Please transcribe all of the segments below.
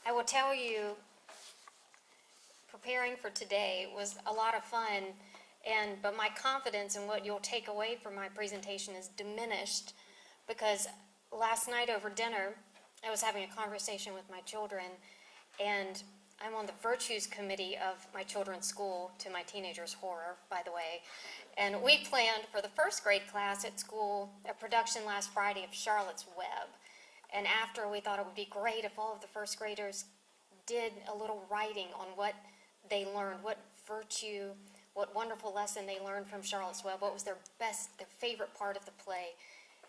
I will tell you, preparing for today was a lot of fun, but my confidence in what you'll take away from my presentation is diminished because last night over dinner, I was having a conversation with my children, and I'm on the virtues committee of my children's school, to my teenagers' horror, by the way. And we planned for the first grade class at school a production last Friday of Charlotte's Web. And after, we thought it would be great if all of the first graders did a little writing on what they learned, what virtue, what wonderful lesson they learned from Charlotte's Web, what was their favorite part of the play.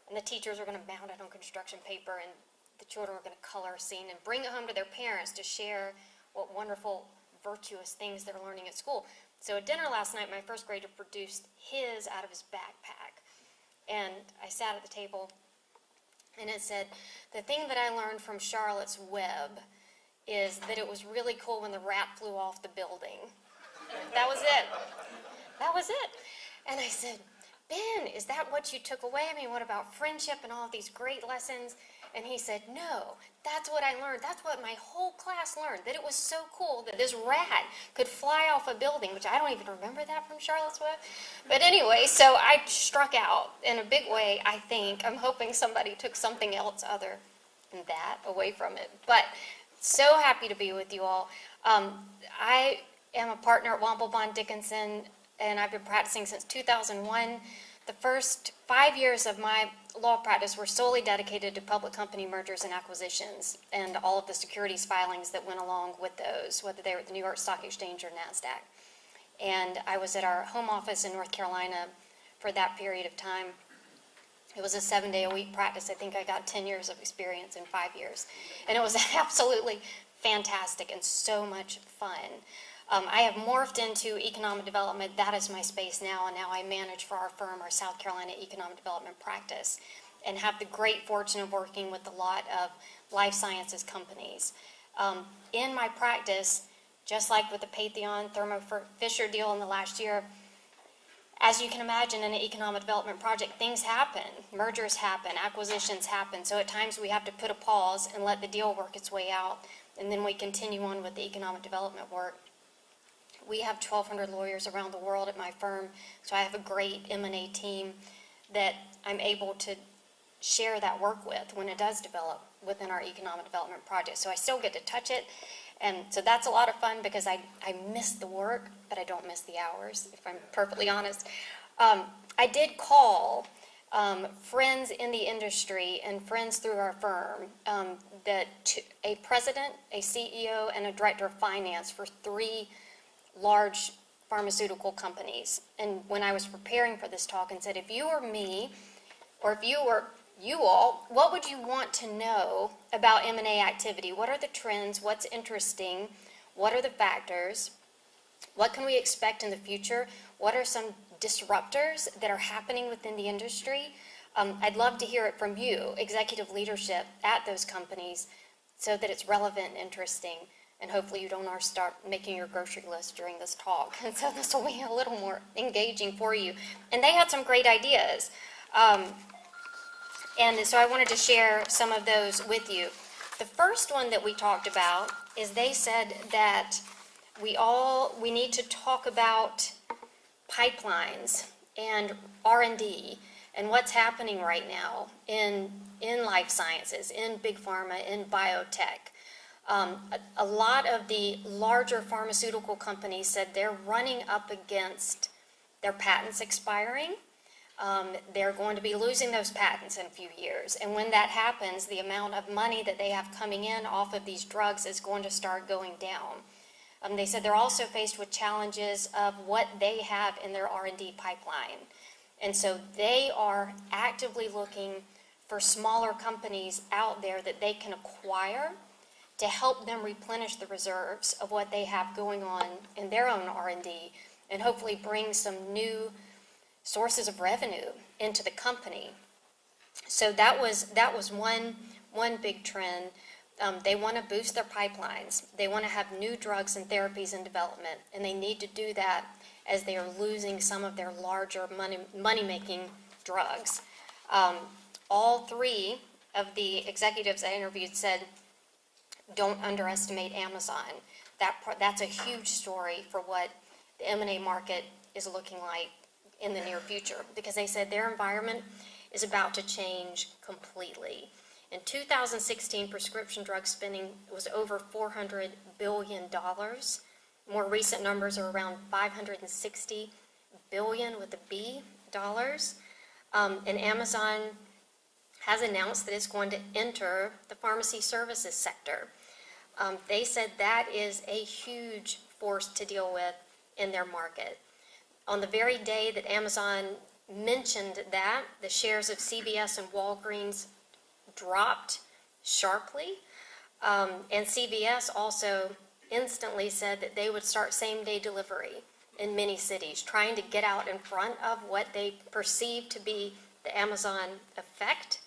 And the teachers were going to mount it on construction paper, and the children were going to color a scene and bring it home to their parents to share what wonderful, virtuous things they're learning at school. So at dinner last night, my first grader produced his out of his backpack. And I sat at the table, and it said, the thing that I learned from Charlotte's Web is that it was really cool when the rat flew off the building. That was it. That was it. And I said, Ben, is that what you took away? I mean, what about friendship and all of these great lessons? And he said, no, that's what I learned. That's what my whole class learned, that it was so cool that this rat could fly off a building, which I don't even remember that from Charlotte's Web. But anyway, so I struck out in a big way, I think. I'm hoping somebody took something else other than that away from it. But so happy to be with you all. I am a partner at Womble, Dickinson, and I've been practicing since 2001. The first 5 years of my law practice were solely dedicated to public company mergers and acquisitions and all of the securities filings that went along with those, whether they were at the New York Stock Exchange or NASDAQ. And I was at our home office in North Carolina for that period of time. It was a 7-day-a-week practice. I think I got 10 years of experience in 5 years. And it was absolutely fantastic and so much fun. I have morphed into economic development. That is my space now, and now I manage for our firm, our South Carolina economic development practice, and have the great fortune of working with a lot of life sciences companies. In my practice, just like with the Patheon Thermo Fisher deal in the last year, as you can imagine in an economic development project, things happen. Mergers happen, acquisitions happen, so at times we have to put a pause and let the deal work its way out, and then we continue on with the economic development work. We have 1,200 lawyers around the world at my firm, so I have a great M&A team that I'm able to share that work with when it does develop within our economic development project. So I still get to touch it, and so that's a lot of fun because I miss the work, but I don't miss the hours, if I'm perfectly honest. I did call friends in the industry and friends through our firm, a president, a CEO, and a director of finance for 3 large pharmaceutical companies. And when I was preparing for this talk and said, if you were me, or if you were you all, what would you want to know about M&A activity? What are the trends? What's interesting? What are the factors? What can we expect in the future? What are some disruptors that are happening within the industry? I'd love to hear it from you, executive leadership at those companies, so that it's relevant and interesting. And hopefully you don't start making your grocery list during this talk. And so this will be a little more engaging for you. And they had some great ideas. And so I wanted to share some of those with you. The first one that we talked about is they said that we need to talk about pipelines and R&D and what's happening right now in life sciences, in big pharma, in biotech. A lot of the larger pharmaceutical companies said they're running up against their patents expiring. They're going to be losing those patents in a few years. And when that happens, the amount of money that they have coming in off of these drugs is going to start going down. They said they're also faced with challenges of what they have in their R&D pipeline. And so they are actively looking for smaller companies out there that they can acquire to help them replenish the reserves of what they have going on in their own R&D and hopefully bring some new sources of revenue into the company. So that was one big trend. They want to boost their pipelines. They want to have new drugs and therapies in development, and they need to do that as they are losing some of their larger money-making drugs. All 3 of the executives I interviewed said don't underestimate Amazon. That's a huge story for what the M&A market is looking like in the near future, because they said their environment is about to change completely. In 2016, prescription drug spending was over $400 billion. More recent numbers are around $560 billion with a B dollars. And Amazon has announced that it's going to enter the pharmacy services sector. They said that is a huge force to deal with in their market. On the very day that Amazon mentioned that, the shares of CVS and Walgreens dropped sharply. And CVS also instantly said that they would start same-day delivery in many cities, trying to get out in front of what they perceive to be the Amazon effect.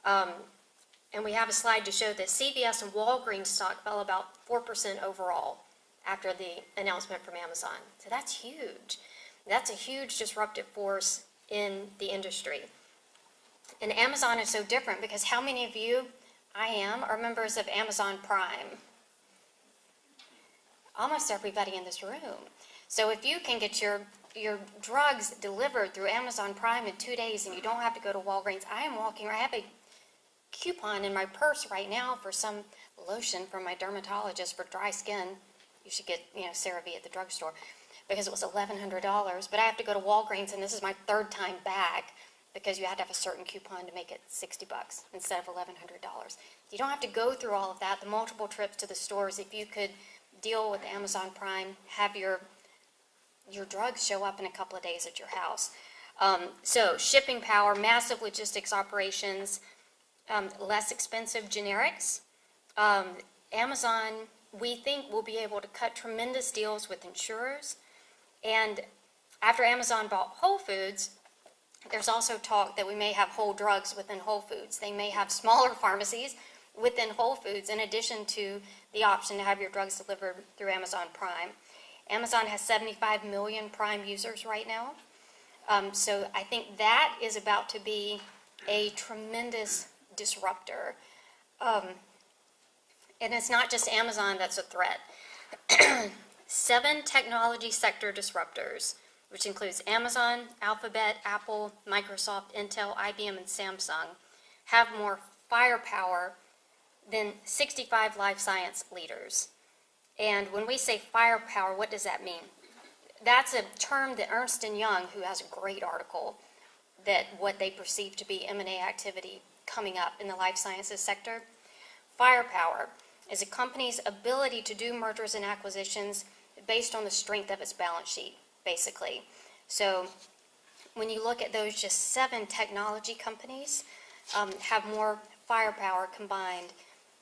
And we have a slide to show that CVS and Walgreens stock fell about 4% overall after the announcement from Amazon. So that's huge. That's a huge disruptive force in the industry. And Amazon is so different because how many of you, are members of Amazon Prime? Almost everybody in this room. So if you can get your drugs delivered through Amazon Prime in 2 days and you don't have to go to Walgreens, I have a coupon in my purse right now for some lotion from my dermatologist for dry skin. You should get, CeraVe at the drugstore because it was $1,100. But I have to go to Walgreens, and this is my third time back because you had to have a certain coupon to make it $60 instead of $1,100. You don't have to go through all of that, the multiple trips to the stores. If you could deal with Amazon Prime, have your drugs show up in a couple of days at your house. So shipping power, massive logistics operations, less expensive generics. Amazon, we think, will be able to cut tremendous deals with insurers. And after Amazon bought Whole Foods, there's also talk that we may have whole drugs within Whole Foods. They may have smaller pharmacies within Whole Foods in addition to the option to have your drugs delivered through Amazon Prime. Amazon has 75 million Prime users right now. So I think that is about to be a tremendous disruptor. And it's not just Amazon that's a threat. 7 technology sector disruptors, which includes Amazon, Alphabet, Apple, Microsoft, Intel, IBM, and Samsung, have more firepower than 65 life science leaders. And when we say firepower, what does that mean? That's a term that Ernst & Young, who has a great article, that what they perceive to be M&A activity coming up in the life sciences sector. Firepower is a company's ability to do mergers and acquisitions based on the strength of its balance sheet, basically. So when you look at those, just 7 technology companies have more firepower combined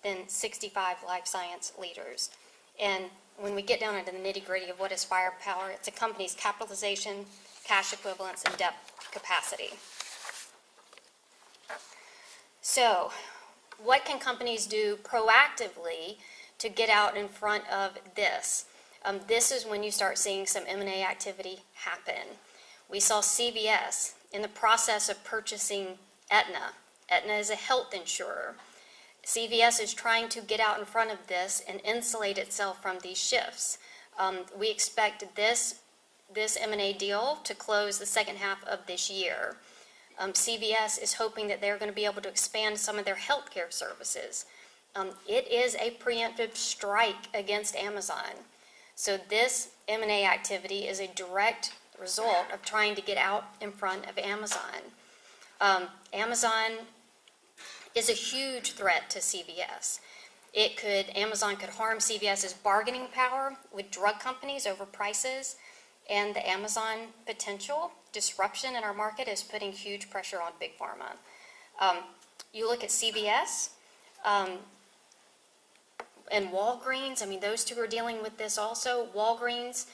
than 65 life science leaders. And when we get down into the nitty-gritty of what is firepower, it's a company's capitalization, cash equivalents, and debt capacity. So what can companies do proactively to get out in front of this? This is when you start seeing some M&A activity happen. We saw CVS in the process of purchasing Aetna. Aetna is a health insurer. CVS is trying to get out in front of this and insulate itself from these shifts. We expect this M&A deal to close the second half of this year. CVS is hoping that they're going to be able to expand some of their healthcare services. It is a preemptive strike against Amazon. So this M&A activity is a direct result of trying to get out in front of Amazon. Amazon is a huge threat to CVS. Amazon could harm CVS's bargaining power with drug companies over prices, and the Amazon potential disruption in our market is putting huge pressure on Big Pharma. You look at CVS and Walgreens, those two are dealing with this also. Walgreens,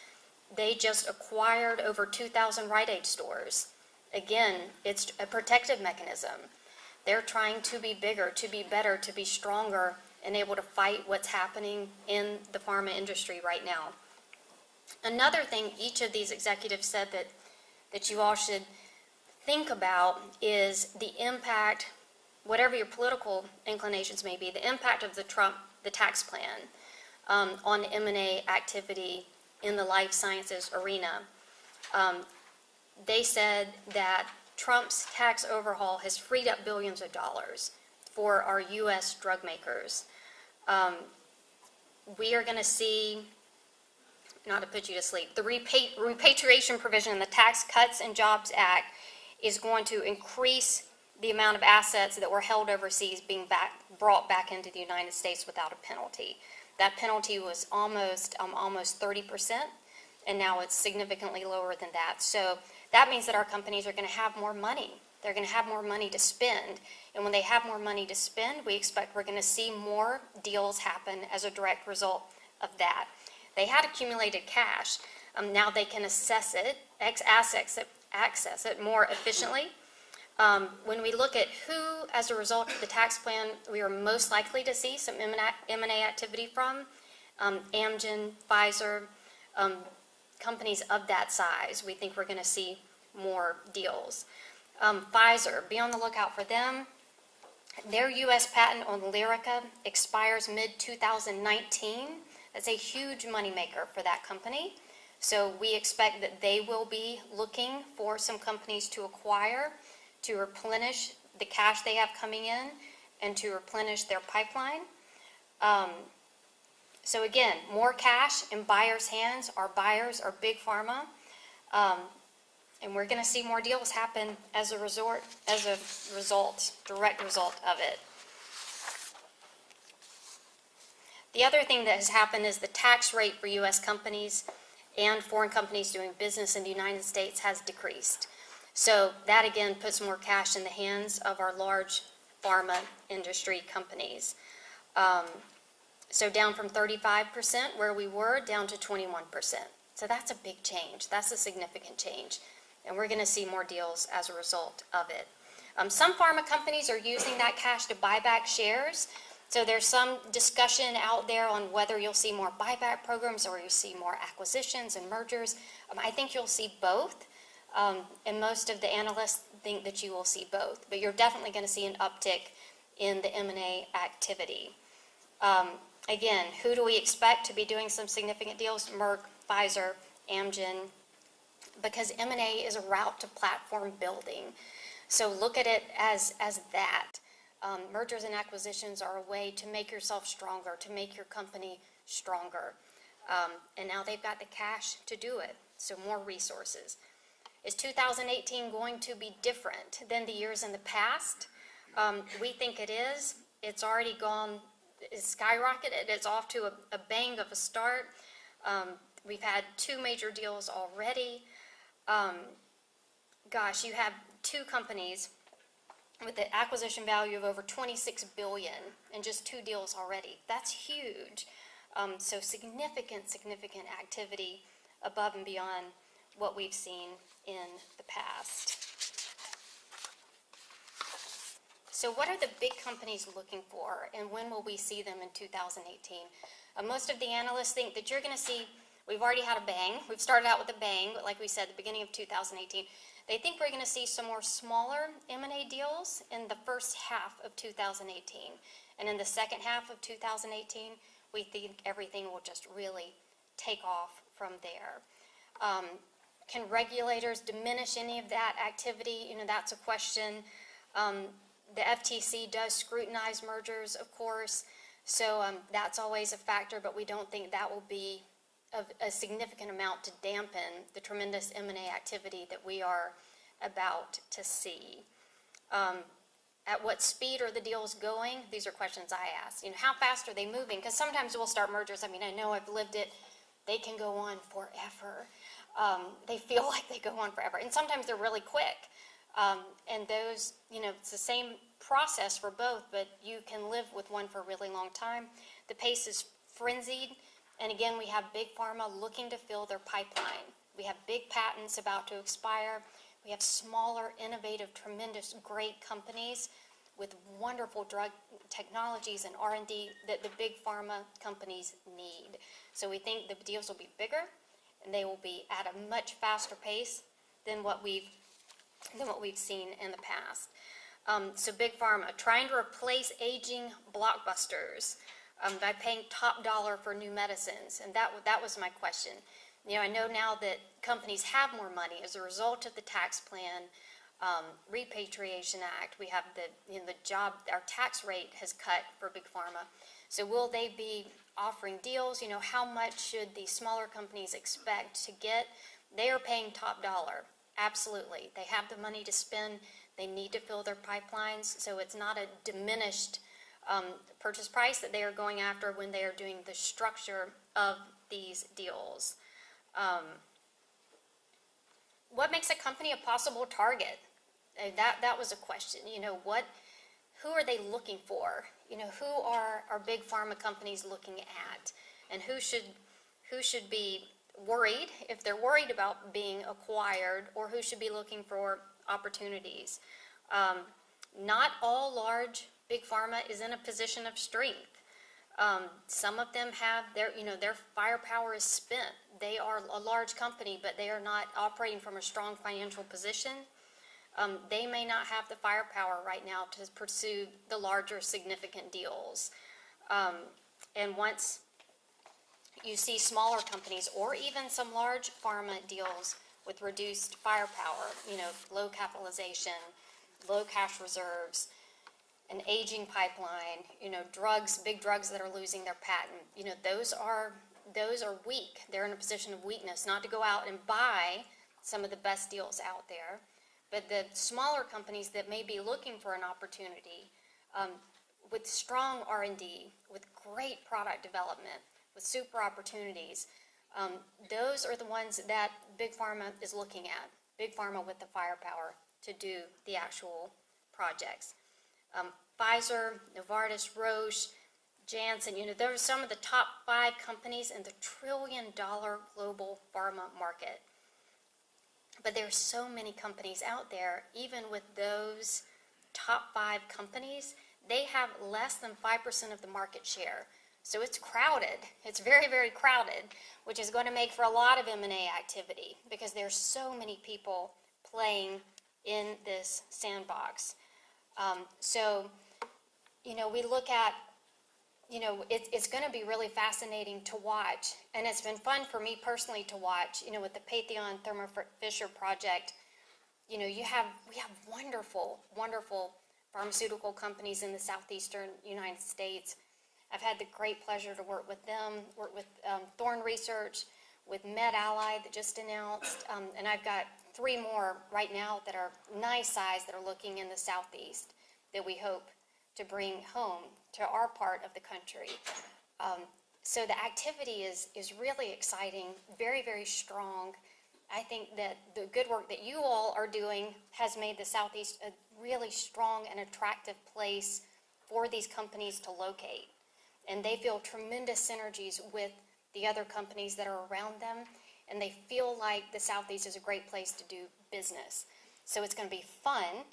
they just acquired over 2,000 Rite Aid stores. Again, it's a protective mechanism. They're trying to be bigger, to be better, to be stronger, and able to fight what's happening in the pharma industry right now. Another thing each of these executives said that you all should think about is the impact, whatever your political inclinations may be, the impact of the the tax plan on M&A activity in the life sciences arena. They said that Trump's tax overhaul has freed up billions of dollars for our U.S. drug makers. We are going to see, not to put you to sleep, the repatriation provision in the Tax Cuts and Jobs Act is going to increase the amount of assets that were held overseas being brought back into the United States without a penalty. That penalty was almost 30%, and now it's significantly lower than that. So that means that our companies are going to have more money. They're going to have more money to spend. And when they have more money to spend, we expect we're going to see more deals happen as a direct result of that. They had accumulated cash. Now they can access it more efficiently. When we look at who, as a result of the tax plan, we are most likely to see some M&A activity from, Amgen, Pfizer, companies of that size, we think we're going to see more deals. Pfizer, be on the lookout for them. Their U.S. patent on Lyrica expires mid-2019. That's a huge moneymaker for that company. So we expect that they will be looking for some companies to acquire to replenish the cash they have coming in and to replenish their pipeline. So again, more cash in buyers' hands. Our buyers are big pharma. And we're going to see more deals happen as a direct result of it. The other thing that has happened is the tax rate for U.S. companies and foreign companies doing business in the United States has decreased. So that again puts more cash in the hands of our large pharma industry companies. So down from 35% where we were down to 21%. So that's a big change. That's a significant change. And we're going to see more deals as a result of it. Some pharma companies are using that cash to buy back shares. So there's some discussion out there on whether you'll see more buyback programs or you'll see more acquisitions and mergers. I think you'll see both. And most of the analysts think that you will see both. But you're definitely going to see an uptick in the M&A activity. Again, who do we expect to be doing some significant deals? Merck, Pfizer, Amgen, because M&A is a route to platform building. So look at it as that. Mergers and acquisitions are a way to make yourself stronger, to make your company stronger. And now they've got the cash to do it, so more resources. Is 2018 going to be different than the years in the past? We think it is. It's already gone, it's skyrocketed. It's off to a bang of a start. We've had 2 major deals already. You have 2 companies with an acquisition value of over $26 billion and just 2 deals already. That's huge. So significant activity above and beyond what we've seen in the past. So what are the big companies looking for, and when will we see them in 2018? Most of the analysts think that you're going to see, we've already had a bang. We've started out with a bang, but like we said, the beginning of 2018. They think we're going to see some more smaller M&A deals in the first half of 2018. And in the second half of 2018, we think everything will just really take off from there. Can regulators diminish any of that activity? That's a question. The FTC does scrutinize mergers, of course, so that's always a factor, but we don't think that will be a significant amount to dampen the tremendous M&A activity that we are about to see. At what speed are the deals going? These are questions I ask. How fast are they moving? Because sometimes we'll start mergers. I know I've lived it. They can go on forever. They feel like they go on forever. And sometimes they're really quick. And those, it's the same process for both, but you can live with one for a really long time. The pace is frenzied. And again, we have big pharma looking to fill their pipeline. We have big patents about to expire. We have smaller, innovative, tremendous, great companies with wonderful drug technologies and R&D that the big pharma companies need. So we think the deals will be bigger, and they will be at a much faster pace than what we've seen in the past. So big pharma trying to replace aging blockbusters. by paying top dollar for new medicines? And that was my question. I know now that companies have more money as a result of the tax plan, Repatriation Act. We have our tax rate has cut for Big Pharma. So will they be offering deals? How much should the smaller companies expect to get? They are paying top dollar. Absolutely. They have the money to spend. They need to fill their pipelines. So it's not a diminished purchase price that they are going after when they are doing the structure of these deals. What makes a company a possible target? That was a question. Who are they looking for? Who are our big pharma companies looking at? And who should be worried if they're worried about being acquired, or who should be looking for opportunities? Not all large big pharma is in a position of strength. Some of them have their firepower is spent. They are a large company, but they are not operating from a strong financial position. They may not have the firepower right now to pursue the larger significant deals. And once you see smaller companies or even some large pharma deals with reduced firepower, low capitalization, low cash reserves, an aging pipeline, big drugs that are losing their patent, those are weak. They're in a position of weakness, not to go out and buy some of the best deals out there. But the smaller companies that may be looking for an opportunity with strong R&D, with great product development, with super opportunities, those are the ones that Big Pharma is looking at. Big Pharma with the firepower to do the actual projects. Pfizer, Novartis, Roche, Janssen, those are some of the top 5 companies in the trillion-dollar global pharma market. But there are so many companies out there. Even with those top 5 companies, they have less than 5% of the market share. So it's crowded. It's very, very crowded, which is going to make for a lot of M&A activity because there's so many people playing in this sandbox. We look at, it's going to be really fascinating to watch, and it's been fun for me personally to watch, with the Patheon Thermo Fisher project. We have wonderful, wonderful pharmaceutical companies in the southeastern United States. I've had the great pleasure to work with them, work with Thorn Research, with MedAlly that just announced, and I've got 3 more right now that are nice size that are looking in the southeast that we hope to bring home to our part of the country. So the activity is really exciting, very, very strong. I think that the good work that you all are doing has made the Southeast a really strong and attractive place for these companies to locate. And they feel tremendous synergies with the other companies that are around them, and they feel like the Southeast is a great place to do business. So it's going to be fun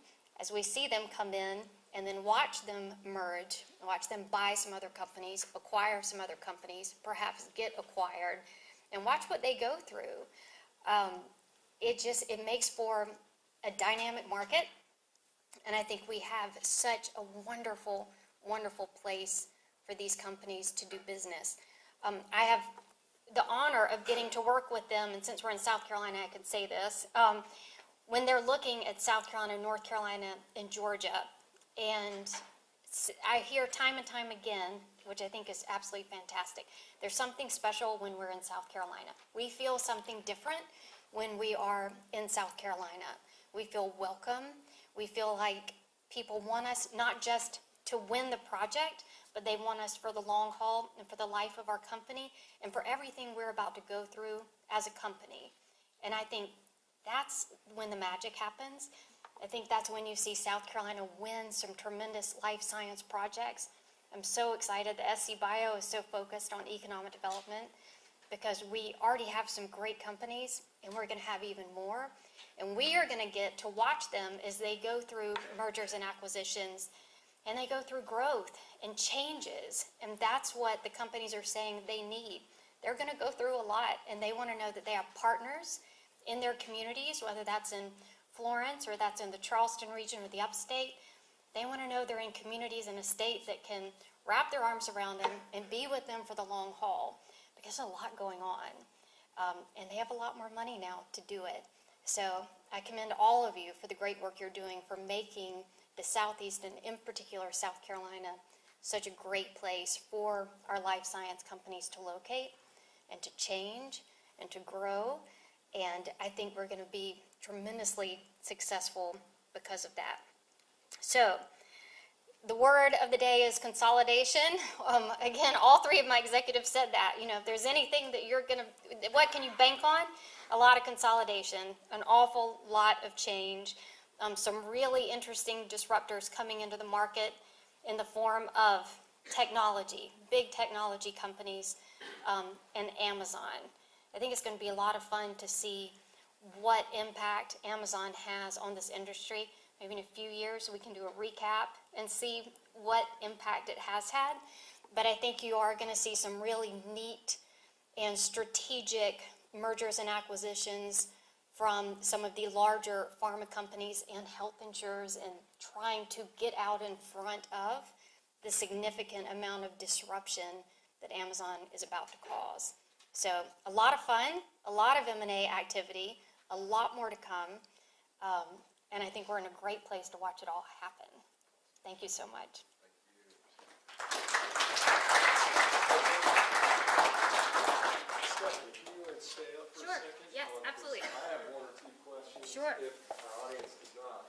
as we see them come in and then watch them merge, watch them buy some other companies, acquire some other companies, perhaps get acquired, and watch what they go through. It makes for a dynamic market, and I think we have such a wonderful, wonderful place for these companies to do business. I have the honor of getting to work with them, and since we're in South Carolina, I can say this. When they're looking at South Carolina, North Carolina, and Georgia, and I hear time and time again, which I think is absolutely fantastic, there's something special when we're in South Carolina. We feel something different when we are in South Carolina. We feel welcome. We feel like people want us not just to win the project, but they want us for the long haul and for the life of our company and for everything we're about to go through as a company. And I think that's when the magic happens. I think that's when you see South Carolina win some tremendous life science projects. I'm so excited that SCbio is so focused on economic development because we already have some great companies and we're going to have even more. And we are going to get to watch them as they go through mergers and acquisitions and they go through growth and changes. And that's what the companies are saying they need. They're going to go through a lot and they want to know that they have partners in their communities, whether that's in Florence or that's in the Charleston region or the upstate. They want to know they're in communities in a state that can wrap their arms around them, and be with them for the long haul, because there's a lot going on. And they have a lot more money now to do it. So I commend all of you for the great work you're doing for making the Southeast, and in particular South Carolina, such a great place for our life science companies to locate and to change and to grow. And I think we're going to be tremendously successful because of that. So the word of the day is consolidation. Again, all three of my executives said that. You know, if there's anything that you're going to, what can you bank on? A lot of consolidation, an awful lot of change, some really interesting disruptors coming into the market in the form of technology, big technology companies, and Amazon. I think it's going to be a lot of fun to see what impact Amazon has on this industry. Maybe in a few years we can do a recap and see what impact it has had. But I think you are going to see some really neat and strategic mergers and acquisitions from some of the larger pharma companies and health insurers, and trying to get out in front of the significant amount of disruption that Amazon is about to cause. So a lot of fun, a lot of M&A activity, a lot more to come. And I think we're in a great place to watch it all happen. Thank you so much.